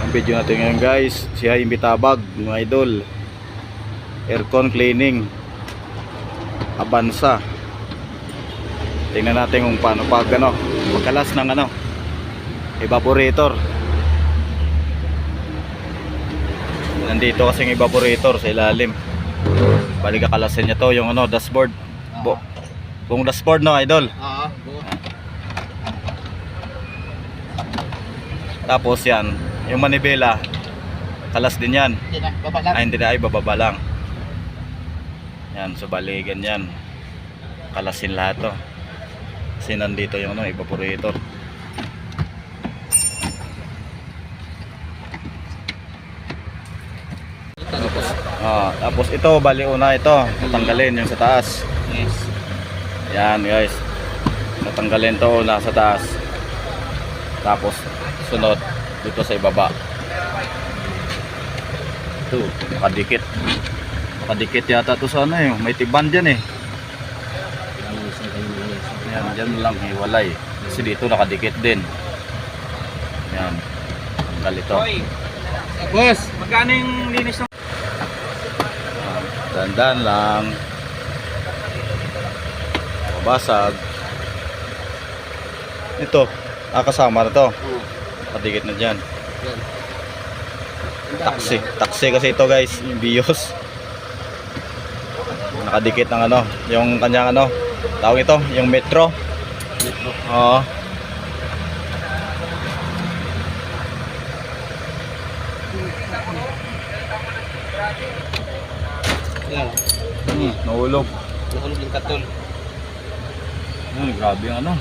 Ang video natin ngayon guys, si Jaime Tabag, mga idol. Aircon cleaning Avanza. Tingnan natin kung paano pag pagkalas ng evaporator. Nandito kasing evaporator sa ilalim. Bali kakalasin niya to yung dashboard. Buong dashboard idol. Tapos yan, yung manibela kalas din yan. Hindi na, bababa lang. Yan, so bali ganyan. Kalasin lahat to. Kasi nandito yung evaporator. Tapos ito, bali una ito, tatanggalin yung sa taas. Yes. Yan guys. Tatanggalin to una sa taas. Tapos sunod dito sa ibaba. Ito, nakadikit. Nakadikit yata to sa may tiban dyan eh. Yan, dyan lang hiwalay. Kasi dito nakadikit din. Yan. Tanggal ito. Boss, magkano yung linis ng... Dandan lang. Mabasag. Ito, kasama na to. Nakadikit na dyan. Taxi kasi ito guys, yung BIOS. Nakadikit ng yung kanyang tawag ito, yung metro. Oo. Yan. Nahulog. Nahulog yung katol. Grabe yung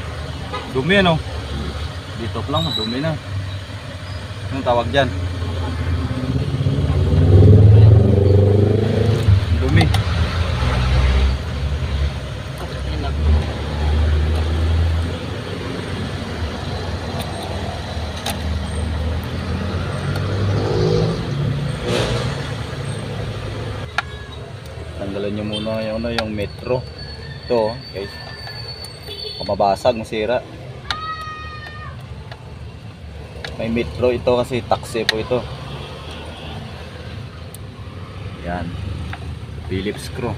dumi dito pa lang, dumi na. Anong tawag dyan? Dumi. Tanggalan nyo muna yung metro. Ito guys, mabasag, masira. May metro ito kasi taxi po ito. Yan, Phillips screw.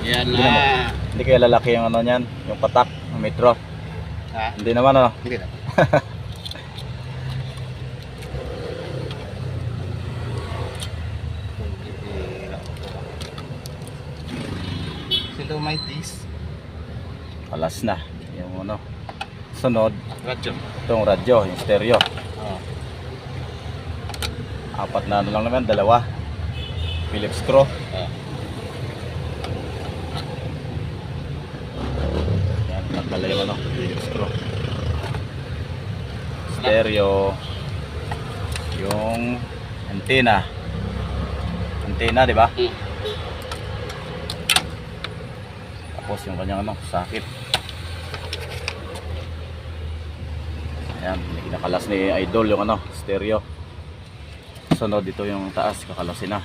Yan na. Hindi kaya lalaki yung niyan, yung patak ng metro. Ha? Hindi naman Hindi na. Sila may dis. Alas na yung sunod Radyo. itong radyo, yung stereo. Apat na lang naman, dalawa Phillips screw. Yan, nagkala yung Phillips screw. Stereo, yung antena, di ba? Tapos yung kanyang sakit. Ayan, kinakalas ni Idol yung stereo. Sunod dito yung taas, kakalasin na.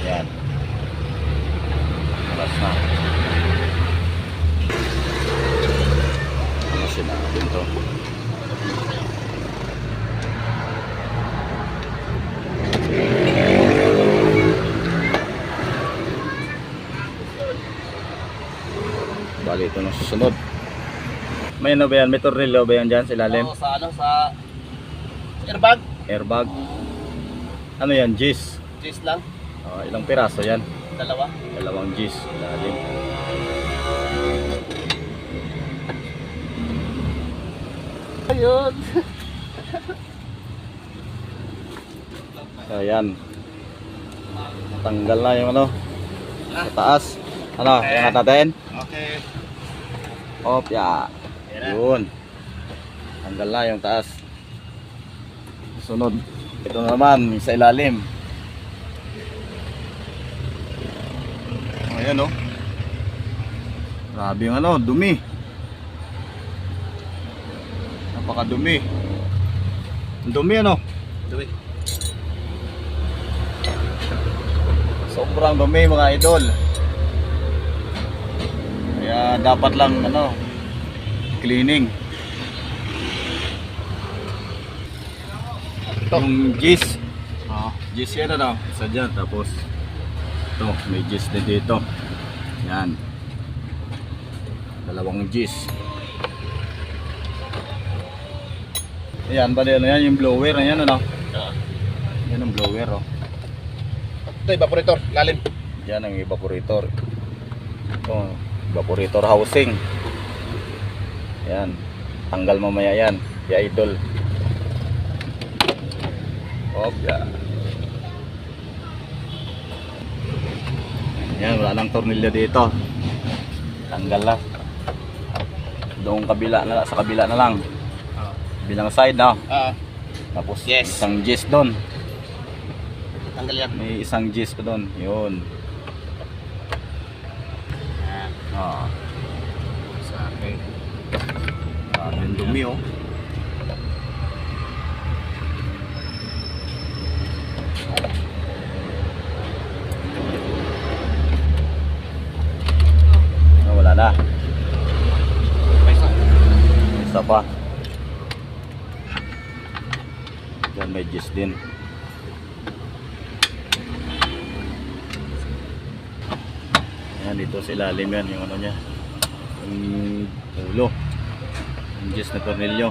Ayan, kalas na. Kakalasin na dito. Bali ito na susunod. May ba yan? May tornilyo ba yan dyan sa ilalim? Sa sa airbag. Airbag. Ano yan? Gis? Gis lang. Ilang piraso yan? Dalawang gis ilalim. Ayun. Ayan. Tanggal na yung sa taas. Iangat natin. Okay. Ya. Yun. Tanggal na yung taas. Sunod. Ito naman sa ilalim. Ayan Grabe yung dumi. Napakadumi. Ang dumi Dumi. sobrang dumi mga idol. Kaya dapat lang ano, cleaning. Yung gis. Gis yan ano, isa dyan. Tapos ito, may gis din dito. Yan. Dalawang gis. Ayan, ba din yan yung blower na yan ano? Yan ang blower oh. Ito, evaporator, lalim. Yan ang evaporator. Ito, evaporator housing. Yan. Tanggal mamaya yan. Ya idol. Hop, ya. Yan, wala nang tornilyo dito. Tanggal na. Doon kabila na, sa kabila na lang. Bilang side na. Tapos Yes. isang gis doon. Tanggal yan. May isang gis pa doon. Yun. Ah. Sa akin. Yung dumi oh. Ah, wala na. May isa. Isa pa. Diyan may gis din. Ayan, dito sa ilalim yan, yung ano niya. Yung ulo. Yung gis na tornilyo.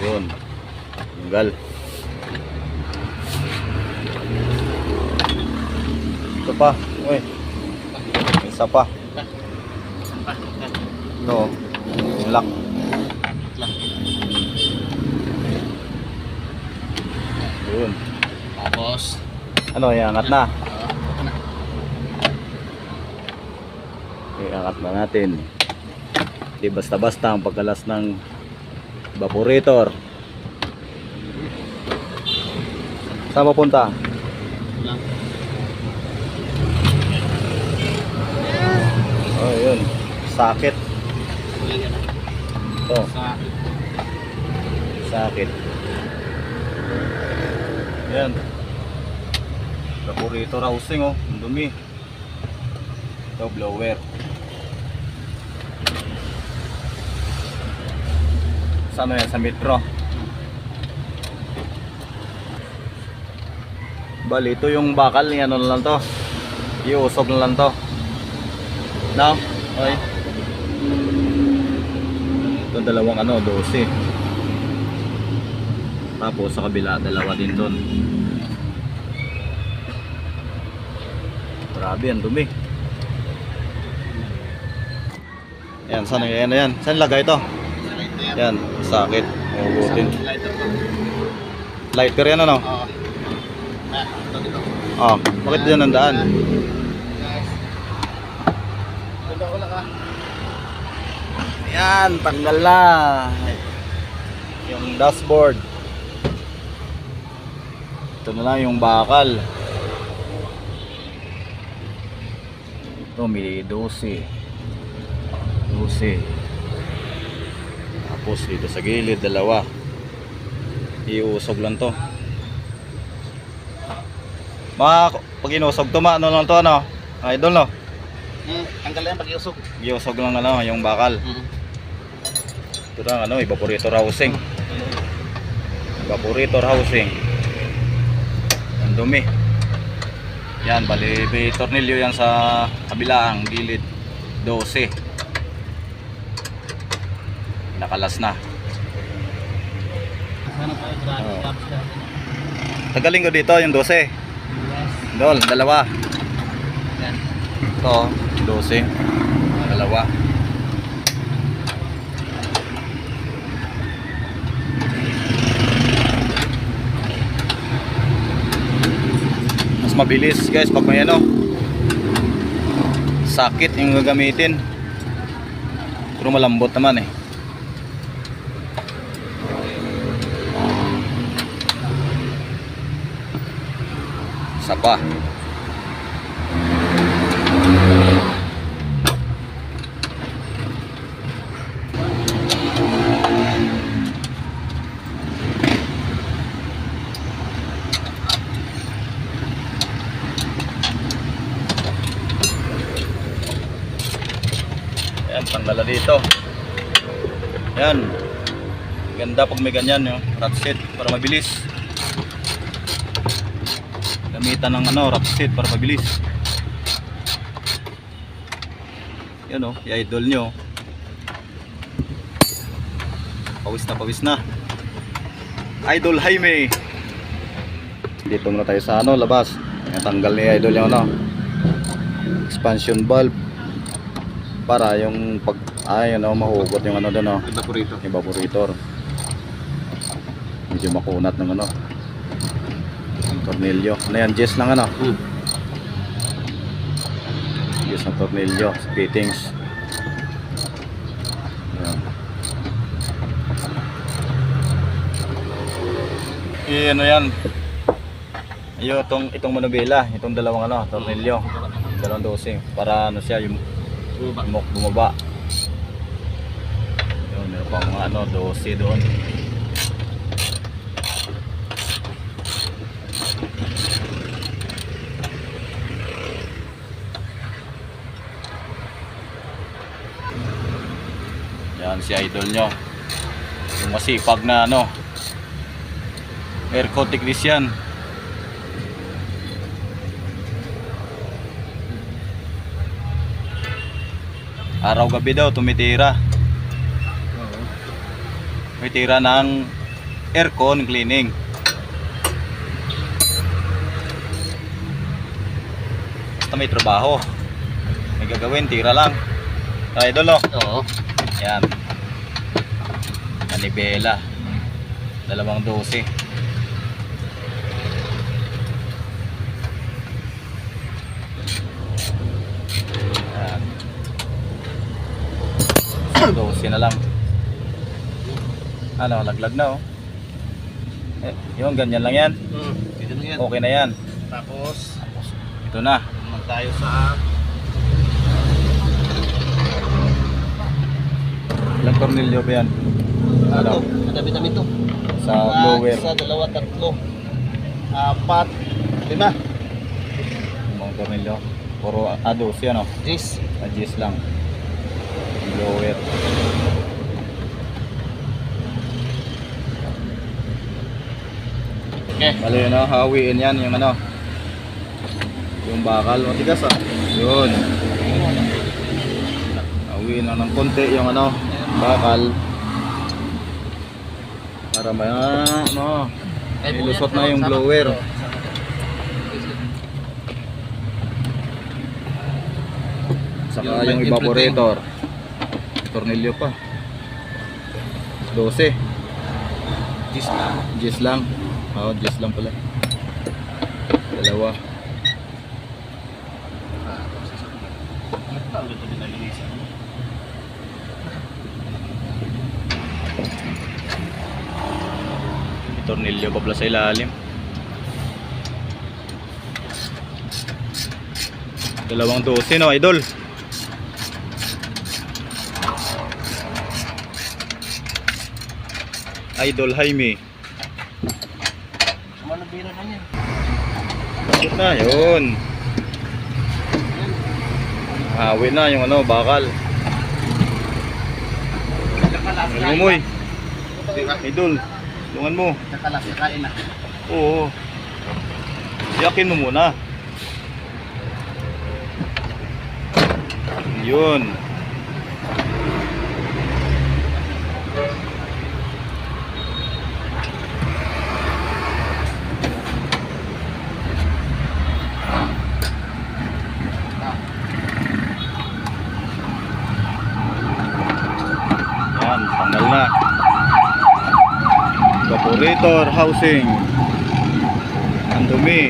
Yun. Tanggal. Ito pa. Uy. Isa pa. Ito. Yung lock. Yun. Tapos, Ano, iangat na. ito na. Iangat na natin. Di basta-basta ang pagkalas ng evaporator. Saan mapunta? Lang. Oh, yun. Sakit. Yan. Ito. Sa Sakit. Yan. Evaporator housing oh. Ang dumi. Ito blower. Saan yan? Sa metro. Bali, ito yung bakal ni ano na lang to. Iusog na lang to. Now, okay. Ito dalawang ano, 12. Tapos sa kabila, dalawa din doon. Grabe, ang dumi. Yan, saan yan na yan? Saan lagay ito? Yan, sakit. Mabutin. lighter ko. Lighter yan ano? Oo. Ito dito. Oh, bakit dyan ang daan? Guys. Ganda ko lang ah. Yan, tanggal na. Yung dashboard. Ito na lang yung bakal. Ito may 12. 12. Tapos dito sa gilid, dalawa. Iusog lang to. Pag inusog to, ano lang to ano? Idol no? Tanggal yan pag iusog. Iusog lang ano, yung bakal. Ito lang ano, evaporator housing. Evaporator housing. Ang dumi. Yan, bali may tornilyo yan sa kabilang gilid. 12. Nakalas na. Oo. Tagalin ko dito yung 12. Dol, dalawa. Yan. Ito, 12. Dalawa. Mas mabilis guys pag may ano, sakit yung gagamitin, pero malambot naman eh. Isa pa. tanggal na dito. Yan. Ganda pag may ganyan yung ratchet para mabilis. Gamitan ng ratchet para mabilis. Yan o, i-idol nyo. Pawis na. Idol Jaime. Dito muna tayo sa labas. Tanggal ni Idol yung expansion valve para yung pag mahugot yung doon evaporator. Medyo makunat ng tornilyo. Ano yan, Jess lang Jess ng tornilyo, fittings. Ayan. Yan. Itong manubela, itong dalawang tornilyo, dalawang dosing para siya yung bumaba. Yun, meron pang mga 12 doon. Yan si Idol nyo, yung masipag na aircon technician. Araw-gabi daw tumitira. Tumitira ng aircon cleaning. Basta may trabaho, may gagawin, tira lang. Idol Oo. Yan. Manibela. 2 12. Yan. 12 na lang. Laglag na yung ganyan lang yan. Dito na yan. Okay na yan. Tapos Ito na. naman tayo sa Ilang tornilyo ba yan? madami-dami to. Sa blower. Isa, 2, 3, 4, 5. Mga tornilyo. Puro 12 yan Jis. Adjust lang. Blower. Okay. Bali hawiin yan yung yung bakal. Matigas Yun. Hawiin lang ng konti yung bakal. Para may ilusot na yung blower. Saka yung evaporator. Tornilyo pa. 12. Jis na. Jis lang. Jis lang pala. 2. Tornilyo pa pala sa ilalim. 12 Idol. Idol Jaime. Manubira na yan. Bakit na yun? Hawi na yung bakal. Umumoy. Idol, tulungan mo. Nakalas, kain na. Oo. Yakin mo muna. Yun. Yan, tanggal na. Evaporator housing. Ang dumi.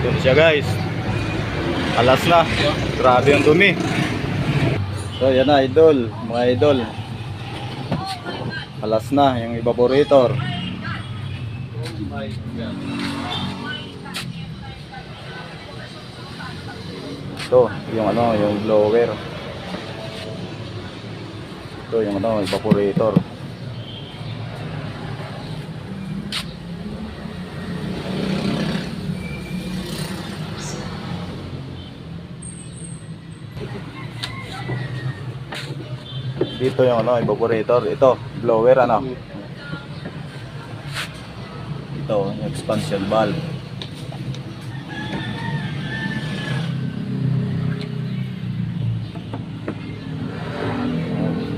Doon siya guys. Alas na. Grabe ang dumi. So yan na idol. Mga idol. Alas na yung evaporator. Ito yung yung blower. Ito yung evaporator. Dito yung ano, evaporator. Ito, blower ano. Ito, yung expansion valve.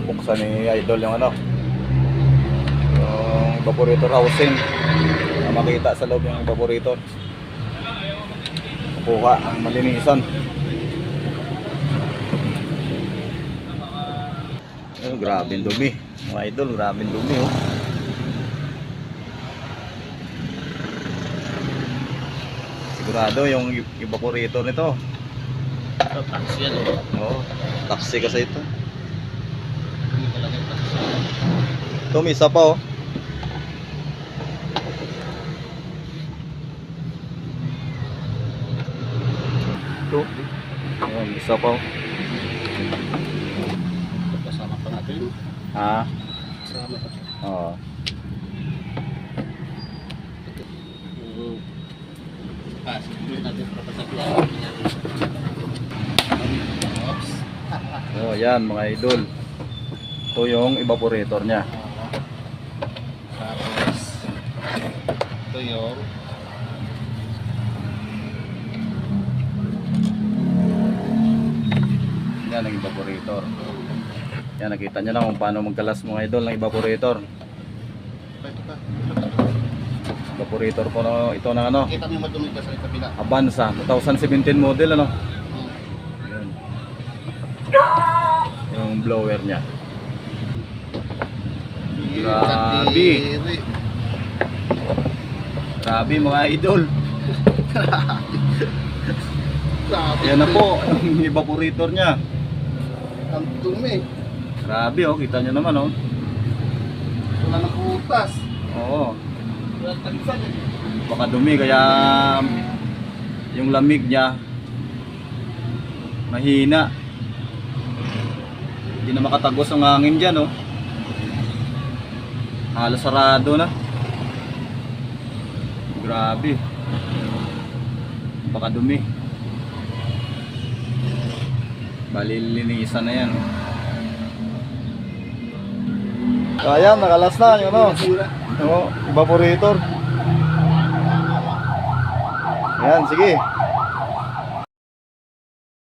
Buksan ni Idol yung ano, yung evaporator housing na makita sa loob yung evaporator. Kuha ang malinisan. Oh, grabe ang dumi. Mga idol, grabe ang dumi oh. Sigurado yung evaporator nito. Ito, taxi yan eh. Oo, taxi kasi ito. Hindi talaga yung taxi. Ito may isa pa oh. Ito. Ayan, isa pa oh. Kasama pa natin. Ha? Kasama pa. Oo. Siguro natin para pasabihan. Oops. Oh, yan mga idol. Ito yung evaporator niya. Tapos, ito yung Yan ang evaporator. Yan, nakita nyo na kung paano magkalas mga idol ng evaporator. ito pa. Evaporator po no, ito na ano, Kita mo yung madumi ka sa kabila. Avanza 2017 model ano. Yun. Yung blower niya. Grabe. Grabe mga idol. Grabe. Yan na po ang evaporator niya. Ang dumi. Grabe oh, kita nyo naman oh. Wala ng butas. Oo. Wala ng tagsan eh. Baka dumi kaya yung lamig niya mahina. Hindi na makatagos ang hangin dyan oh. Halos sarado na. Grabe. Baka dumi. Balilinisan na yan. So ayan, nakalas na yung ano. Evaporator. Ayan, sige.